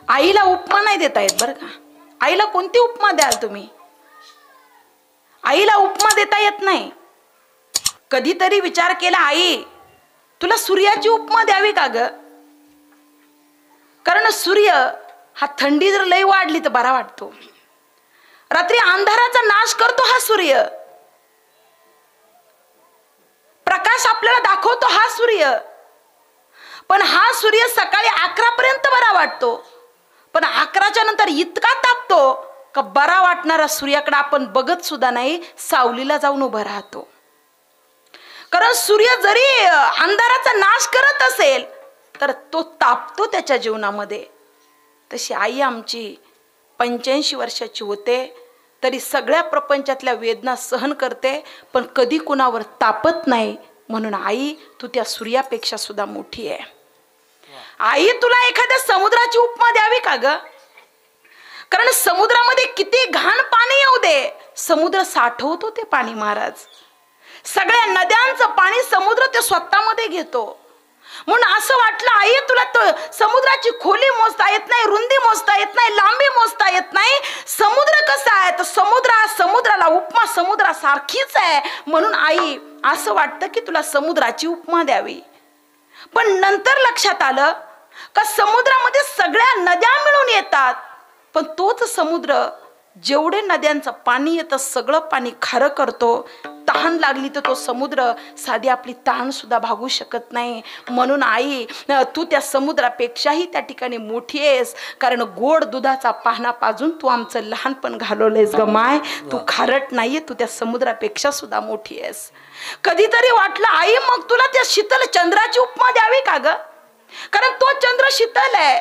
आईला उपमा नाही देता येत बरं का. आईला कोणती उपमा द्याल तुम्ही? आईला उपमा देता येत नाही. कधीतरी विचार केला, आई तुला सूर्याची उपमा द्यावी का ग? कारण सूर्य हा थंडी जर लई वाढली तर बरा वाटतो. रात्री अंधाराचा नाश करतो हा सूर्य. प्रकाश आपल्याला दाखवतो हा सूर्य. पण हा सूर्य सकाळी 11 पर्यंत बरा वाटतो, पण 11च्या नंतर इतका तापतो का बरा वाटणारा सूर्याकडे आपण बघत सुद्धा नाही, सावलीला जाऊन उभं राहतो. कारण सूर्य जरी अंधाराचा नाश करत असेल तर तो तापतो त्याच्या जीवनामध्ये. तशी आई आमची 85 वर्षाची होते तरी सगळ्या प्रपंचातल्या वेदना सहन करते, पण कधी कुणावर तापत नाही. म्हणून आई तू त्या सूर्यापेक्षा सुद्धा मोठी आहे. आई तुला एखाद्या समुद्राची उपमा द्यावी का ग? कारण समुद्रामध्ये किती घाण पाणी येऊ दे, समुद्र साठवतो ते पाणी महाराज. सगळ्या नद्यांचं पाणी समुद्र ते स्वतःमध्ये घेतो. म्हणून असं वाटलं आई तुला तो समुद्राची खोली मोजता येत नाही, रुंदी मोजता येत नाही, लांबी मोजता येत नाही. समुद्र कसा आहे तर समुद्राला उपमा समुद्रासारखीच आहे. म्हणून आई असं वाटतं की तुला समुद्राची उपमा द्यावी. पण नंतर लक्षात आलं का समुद्रामध्ये सगळ्या नद्या मिळून येतात, पण तोच समुद्र जेवढे नद्यांचं पाणी येतं सगळं पाणी खारं करतो. तहान लागली तर तो समुद्र साधी आपली तहान सुद्धा भागू शकत नाही. म्हणून आई तू त्या समुद्रापेक्षाही त्या ठिकाणी मोठी आहेस. कारण गोड दुधाचा पाहणा पाजून तू आमचं लहानपण घालवलंयस ग माय. तू खारट नाहीये, तू त्या समुद्रापेक्षा सुद्धा मोठी आहेस. कधीतरी वाटलं आई मग तुला त्या शीतल चंद्राची उपमा द्यावी का ग? कारण तो चंद्र शीतल आहे,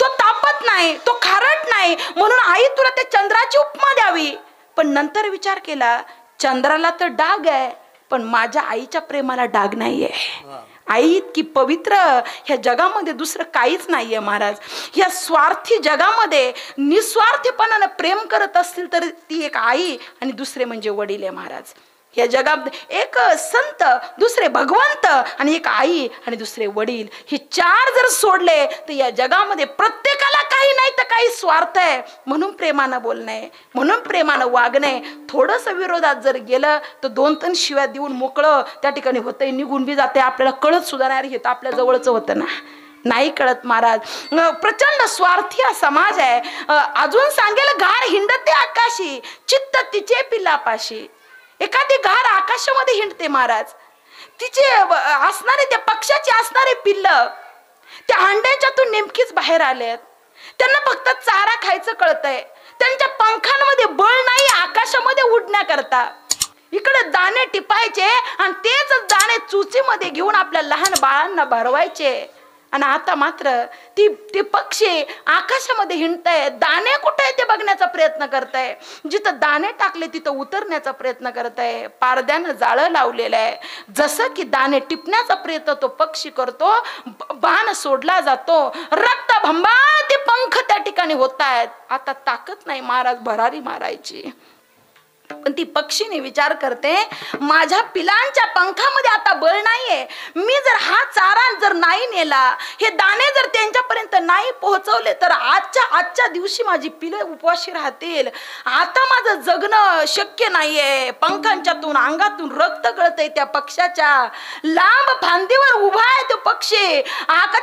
तो तापत नाही, तो खारट नाही. म्हणून आई तुला त्या चंद्राची उपमा द्यावी. पण नंतर विचार केला चंद्राला तर डाग आहे, पण माझ्या आईच्या प्रेमाला डाग नाहीये. आई इतकी पवित्र ह्या जगामध्ये दुसरं काहीच नाहीये महाराज. ह्या स्वार्थी जगामध्ये निस्वार्थीपणाने प्रेम करत असतील तर ती एक आई आणि दुसरे म्हणजे वडील आहे महाराज. या जगात एक संत, दुसरे भगवंत आणि एक आई आणि दुसरे वडील, हे चार जर सोडले तर या जगामध्ये प्रत्येकाला काही नाही तर काही स्वार्थ आहे. म्हणून प्रेमानं बोलणे, म्हणून प्रेमानं वागणे. थोडंसं विरोधात जर गेलं तर 2-3 शिव्या देऊन मोकळं त्या ठिकाणी होतंय, निघून बी जाते. आपल्याला कळत सुद्धा नाही हे तर आपल्या जवळचं होतं ना, नाही कळत महाराज. प्रचंड स्वार्थी हा समाज आहे. अजून सांगेल घार हिंडते आकाशी, चित्त तिचे पिलापाशी. एखादी घार आकाशामध्ये हिंडते महाराज, तिचे असणारे त्या पक्षाची असणारे पिल्ल त्या अंड्याच्यातून नेमकीच बाहेर आलेत. त्यांना फक्त चारा खायचं कळतंय. त्यांच्या पंखांमध्ये बळ नाही आकाशामध्ये उडण्याकरता. इकडे दाणे टिपायचे आणि तेच दाणे चुचीमध्ये घेऊन आपल्या लहान बाळांना भरवायचे. आणि आता मात्र ते पक्षी आकाशामध्ये हिंडताय, दाणे कुठे आहे ते बघण्याचा प्रयत्न करताय. जिथं दाणे टाकले तिथं उतरण्याचा प्रयत्न करताय. पारद्यानं जाळं लावलेलं आहे. जसं की दाणे टिपण्याचा प्रयत्न तो पक्षी करतो, बाण सोडला जातो, रक्त भंबाळ ते पंख त्या ठिकाणी होत आहेत. आता ताकद नाही महाराज भरारी मारायची. पण ती पक्षीने विचार करते माझ्या पिलांच्या पंखामध्ये आता बळ नाहीये. मी जर हा चारा जर नाही नेला, हे दाणे जर त्यांच्यापर्यंत नाही पोहोचवले तर आजच्या दिवशी माझी पिले उपवाशी राहतील. आता माझं जगणं शक्य नाहीये. पंखांच्यातून अंगातून रक्त गळतंय त्या पक्षाच्या. लांब फांदीवर उभा आहे तो पक्षी.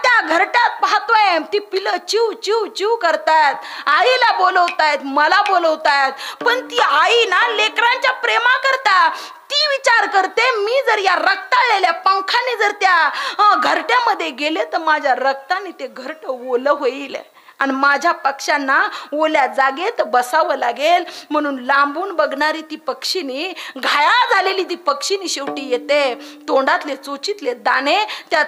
त्या घरट्यात पाहतोय ती पिलं चिव चिव चिव करतात. आईला बोलवतायत, मला बोलवतायत. पण ती आई ना लेकरांच्या प्रेमा करता ती विचार करते मी जर या रक्ताळलेल्या पंखाने जर त्या घरट्यामध्ये गेले तर माझ्या रक्ताने ते घरट ओलं होईल आणि माझ्या पक्ष्यांना ओल्या जागेत बसावं लागेल. म्हणून लांबून बघणारी ती पक्षीनी, घायाळ झालेली ती पक्षीनी शेवटी येते. तोंडातले चोचीतले दाणे त्या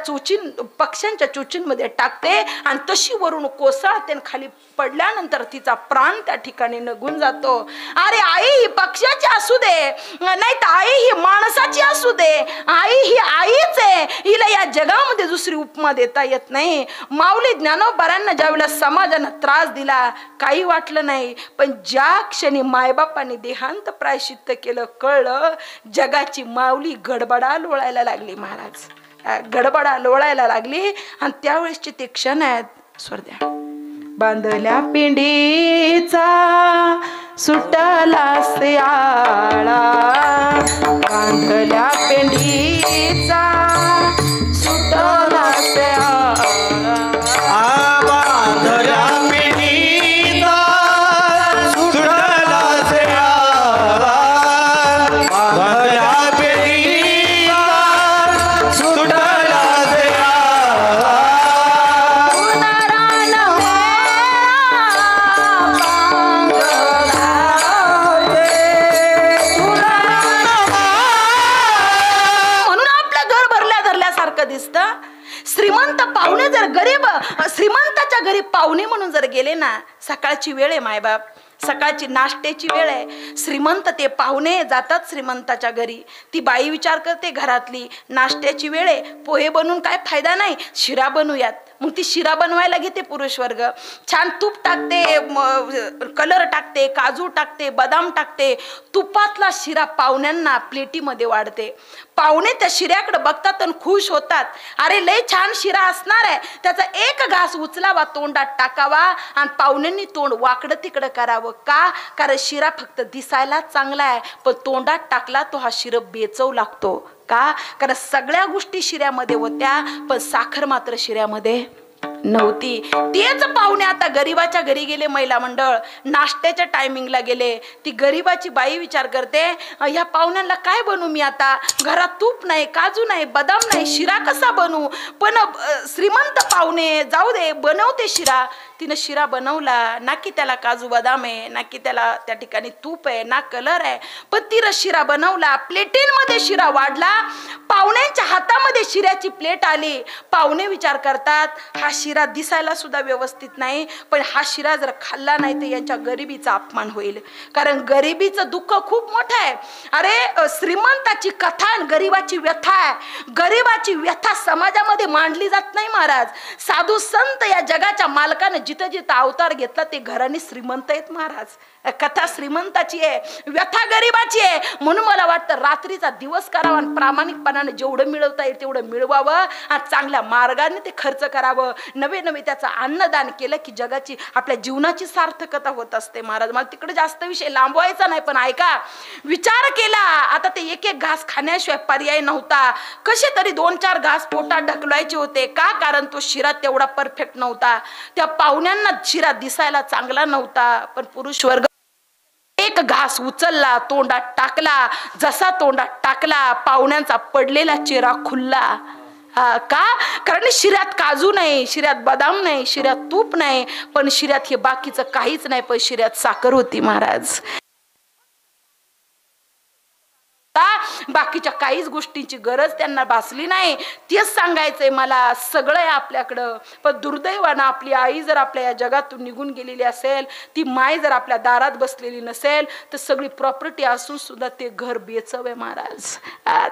पक्ष्यांच्या चोचींमध्ये टाकते आणि तशी वरून कोसळते. खाली पडल्यानंतर तिचा प्राण त्या ठिकाणी निघून जातो. अरे आई ही पक्ष्याची असू दे, नाही तर आई ही माणसाची असू दे, आई ही आईच आहे. हिला या जगामध्ये दुसरी उपमा देता येत नाही. माऊली ज्ञानोबांना ज्यावेळेला समाजानं त्रास दिला काही वाटलं नाही, पण ज्या क्षणी मायबापाने देहांत प्रायश्चित्त केलं कळलं जगाची माऊली गडबडा लोळायला लागली महाराज. गडबडा लोळायला लागली आणि त्यावेळेसचे ते क्षण आहेत स्वर्द्या. बांधल्या पिंडीचा सुटला आळा, बांधल्या पिंडीचा सुटला आळा, बांधल्या पिंडीचा सुटला आळा, बांधल्या पिंडीचा सुटला आळा, दिसतं. श्रीमंत पाहुणे जर गरीब श्रीमंताच्या घरी पाहुणे म्हणून जर गेले ना, सकाळची वेळ आहे मायबाप, सकाळची नाश्त्याची वेळ आहे, श्रीमंत ते पाहुणे जातात श्रीमंताच्या घरी, ती बाई विचार करते घरातली नाश्त्याची वेळ आहे, पोहे बनवून काय फायदा नाही, शिरा बनवूयात. मग ती शिरा बनवायला घेते पुरुष वर्ग, छान तूप टाकते, कलर टाकते, काजू टाकते, बदाम टाकते, तुपातला शिरा पाहुण्यांना प्लेटीमध्ये वाढते. पाहुणे त्या शिऱ्याकडे बघतात आणि खुश होतात. अरे लय छान शिरा असणार आहे, त्याचा एक घास उचलावा, तोंडात टाकावा आणि पाहुण्यांनी तोंड वाकडं तिकडं करावं. का? कारण शिरा फक्त दिसायला चांगला आहे, पण तोंडात टाकला तो हा शिरा बेचव लागतो. का? कारण सगळ्या गोष्टी शिऱ्यामध्ये होत्या, पण साखर मात्र शिऱ्यामध्ये नव्हती. तेच पाहुणे आता गरीबाच्या घरी गेले, महिला मंडळ नाश्त्याच्या टायमिंगला गेले. ती गरीबाची बाई विचार करते, ह्या पाहुण्यांना काय बनवू मी आता, घरात तूप नाही, काजू नाही, बदाम नाही, शिरा कसा बनवू. पण श्रीमंत पाहुणे जाऊ दे, बनवते शिरा. तिनं शिरा बनवला, ना की त्याला काजू बदाम आहे, ना की त्याला त्या ठिकाणी तूप आहे, ना कलर आहे, पण तिनं शिरा बनवला, प्लेटींमध्ये शिरा वाढला, पाहुण्यांच्या हातामध्ये शिऱ्याची प्लेट आली. पाहुणे विचार करतात, हा शिरा दिसायला सुद्धा व्यवस्थित नाही, पण हा शिरा जर खाल्ला नाही तर यांच्या गरिबीचा अपमान होईल. कारण गरिबीचं दुःख खूप मोठं आहे. अरे श्रीमंताची कथा आणि गरिबाची व्यथा आहे. गरिबाची व्यथा समाजामध्ये मांडली जात नाही महाराज. साधू संत या जगाच्या मालकाने जिथं जिथं अवतार घेतला ते घराने श्रीमंत आहेत महाराज. कथा श्रीमंताची आहे, व्यथा गरिबाची आहे. म्हणून मला वाटतं रात्रीचा दिवस करावा आणि प्रामाणिकपणाने जेवढं मिळवता येईल तेवढं मिळवावं आणि चांगल्या मार्गाने ते खर्च करावं. नवे नवे त्याचं अन्नदान केलं की जगाची आपल्या जीवनाची सार्थकता होत असते महाराज. मला तिकडे जास्त विषय लांबवायचा नाही, पण ऐका, विचार केला आता ते एक एक घास खाण्याशिवाय पर्याय नव्हता. कसे तरी 2-4 घास पोटात ढकलायचे होते. का? कारण तो शिरा तेवढा परफेक्ट नव्हता. त्या पाहुण्यांना शिरा दिसायला चांगला नव्हता, पण पुरुष वर्ग एक घास उचलला, तोंडात टाकला. जसा तोंडात टाकला पाहुण्यांचा पडलेला चेहरा खुलला. का? कारण शिऱ्यात काजू नाही, शिऱ्यात बदाम नाही, शिऱ्यात तूप नाही, पण शिऱ्यात हे बाकीचं काहीच नाही, पण शिऱ्यात साखर होती महाराज. बाकीच्या काहीच गोष्टींची गरज त्यांना भासली नाही. तेच सांगायचंय मला, सगळं आहे आपल्याकडं, पण दुर्दैवानं आपली आई जर आपल्या या जगातून निघून गेलेली असेल, ती माय जर आपल्या दारात बसलेली नसेल, तर सगळी प्रॉपर्टी असून सुद्धा ते घर बेचव आहे महाराज.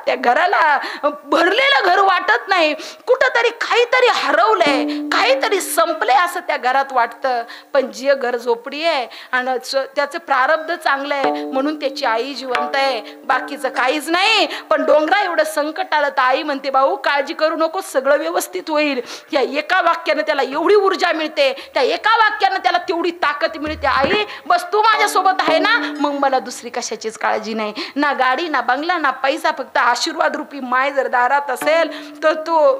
त्या घराला भरलेलं घर वाटत नाही, कुठंतरी काहीतरी हरवलंय, काहीतरी संपलंय असं त्या घरात वाटतं. पण जे घर झोपडी आहे आणि त्याचं प्रारब्ध चांगलं आहे म्हणून त्याची आई जिवंत आहे, बाकीचं काहीच नाही. पण डोंगरा एवढं संकट आलं तर आई म्हणते, भाऊ काळजी करू नको, सगळं व्यवस्थित होईल. या एका वाक्यानं त्याला एवढी ऊर्जा मिळते, त्या एका वाक्यानं त्याला तेवढी ताकद मिळते. आई बस तू माझ्यासोबत आहे ना, मग मला दुसरी कशाचीच काळजी नाही. ना गाडी, ना बंगला, ना पैसा, फक्त आशीर्वाद रूपी माय जर दारात असेल तर तो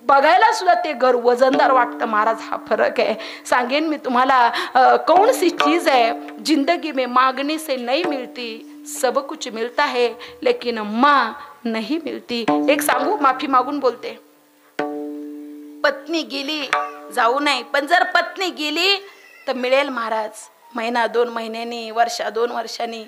बघायला सुद्धा ते घर वजनदार वाटतं महाराज. हा फरक आहे. सांगेन मी तुम्हाला, कौन सी चीज है जिंदगी में मांगने से नहीं मिलती, सब कुछ मिलता है लेकिन माँ नहीं मिलती. एक सांगू, माफी मागून बोलते. पत्नी गेली जाऊ नये, पण जर पत्नी गेली तर मिळेल महाराज. महिना 2 महिन्यांनी, वर्षा 2 वर्षांनी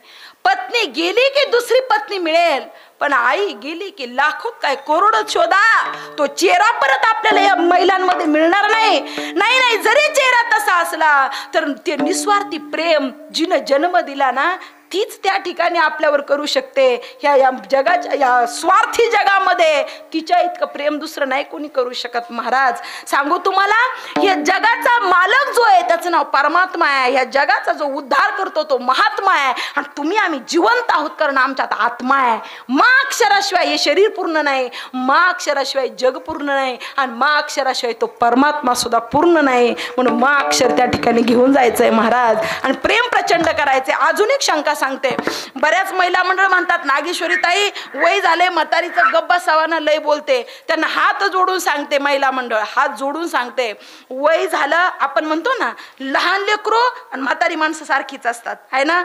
पत्नी गेली की दुसरी पत्नी मिळेल. पण आई गेली की लाखो काय करोडो शोधा, तो चेहरा परत आपल्याला या महिलांमध्ये मिळणार नाही. नाही, जरी चेहरा तसा असला तर ते निस्वार्थी प्रेम जिनं जन्म दिला ना, तीच त्या ठिकाणी आपल्यावर करू शकते. या जगाच्या या स्वार्थी जगामध्ये तिच्या इतकं प्रेम दुसरं नाही कोणी करू शकत महाराज. सांगू तुम्हाला, या जगाचा मालक जो आहे त्याचं नाव परमात्मा आहे, ह्या जगाचा जो उद्धार करतो तो महात्मा आहे, आणि तुम्ही आम्ही जिवंत आहोत कारण आमच्यात आत्मा आहे. मा अक्षराशिवाय हे शरीर पूर्ण नाही, मा अक्षराशिवाय जग पूर्ण नाही, आणि मा अक्षराशिवाय तो परमात्मा सुद्धा पूर्ण नाही. म्हणून मा अक्षर त्या ठिकाणी घेऊन जायचंय महाराज, आणि प्रेम प्रचंड करायचे. अजून एक शंका सांगते. बऱ्याच महिला मंडळ म्हणतात नागेश्वरी ताई वय झाले, म्हातारीचं गप्पा सवाना लय बोलते. त्यांना हात जोडून सांगते, महिला मंडळ हात जोडून सांगते, वय झालं, आपण म्हणतो ना लहान लेकरो आणि म्हातारी माणसं सारखीच असतात आहे ना.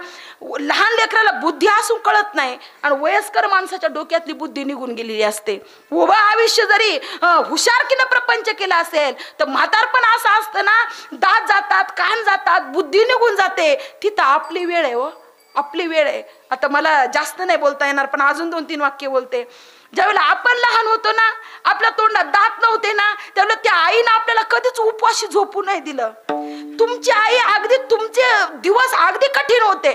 लहान लेकराला बुद्धी असून कळत नाही, आणि वयस्कर माणसाच्या डोक्यातली बुद्धी निघून गेलेली असते. उभं आयुष्य जरी हुशारकीनं प्रपंच केला असेल तर म्हातारपण असं असतं ना, दात जातात, कान जातात, बुद्धी निघून जाते. तिथं आपली वेळ आहे हो, आपली वेळ आहे. आता मला जास्त नाही बोलता येणार, पण अजून 2-3 वाक्य बोलते. ज्यावेळेला आपण लहान होतो ना, आपल्या तोंडात दात नव्हते ना, त्यावेळेला त्या आईनं आपल्याला कधीच उपवाशी झोपू नाही दिलं. तुमची आई अगदी तुमचे दिवस अगदी कठीण होते,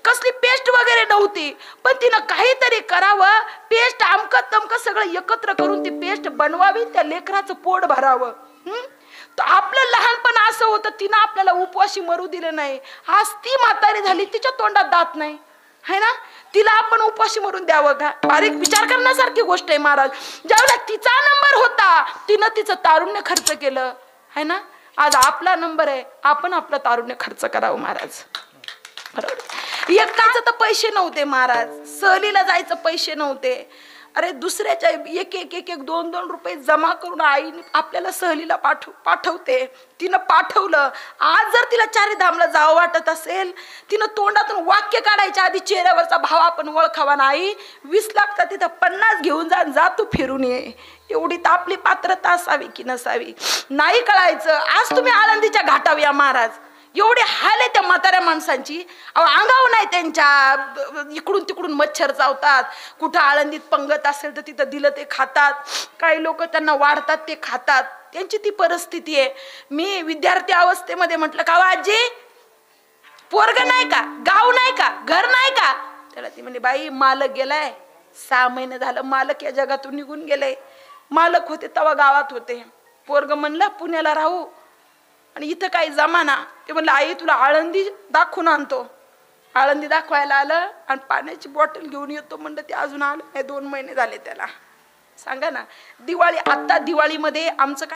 कसली पेस्ट वगैरे नव्हती, पण तिनं काहीतरी करावं, पेस्ट आमकं तमकं सगळं एकत्र करून ती पेस्ट बनवावी, त्या लेकराचं पोट भरावं. तर आपलं लहानपण असं होतं, तिनं आपल्याला उपवाशी मरू दिलं नाही. आज ती म्हातारी झाली, तिच्या तोंडात दात नाही है ना, तिला आपण उपवाशी मरून द्यावं का? बारीक विचार करण्यासारखी गोष्ट आहे महाराज. ज्यावेळेला तिचा नंबर होता तिनं तिचं तारुण्य खर्च केलं है ना. आज आपला नंबर आहे, आपण आपलं तारुण्य खर्च करावं महाराज. बरोबर. एकाच तर पैसे नव्हते महाराज, सहलीला जायचं पैसे नव्हते. अरे दुसऱ्याच्या एक 2-2 रुपये जमा करून आईने आपल्याला सहलीला पाठवते. तिनं पाठवलं. आज जर तिला चारीधामला जावं वाटत असेल, तिनं तोंडातून वाक्य काढायच्या आधी चेहऱ्यावरचा भाव आपण ओळखावा. नाही 20 लाख तिथं 50 घेऊन जा तू फिरून ये. एवढी तर आपली पात्रता असावी की नसावी नाही कळायचं. आज तुम्ही आळंदीच्या घाटावर या महाराज, एवढे हाल आहे त्या म्हाताऱ्या माणसांची. अंगावर नाही त्यांच्या, इकडून तिकडून मच्छर चावतात. कुठं आळंदीत पंगत असेल तर तिथं दिलं ते खातात, काही लोक त्यांना वाढतात ते खातात. त्यांची ती परिस्थिती आहे. मी विद्यार्थी अवस्थेमध्ये म्हटलं का आजी पोरग नाही का, गाव नाही का, घर नाही का? त्याला ती म्हणे बाई मालक गेलाय, 6 महिने झालं मालक या जगातून निघून गेले. मालक होते तेव्हा गावात होते. पोरग म्हणलं पुण्याला राहू, आणि इथं काही जमाना. ते म्हणलं आई तुला आळंदी दाखवून आणतो. आळंदी दाखवायला आलं आणि पाण्याची बॉटल घेऊन येतो म्हणलं, ते अजून आलं नाही. 2 महिने झाले त्याला. सांगा ना. दिवाळी, आता दिवाळीमध्ये आमचं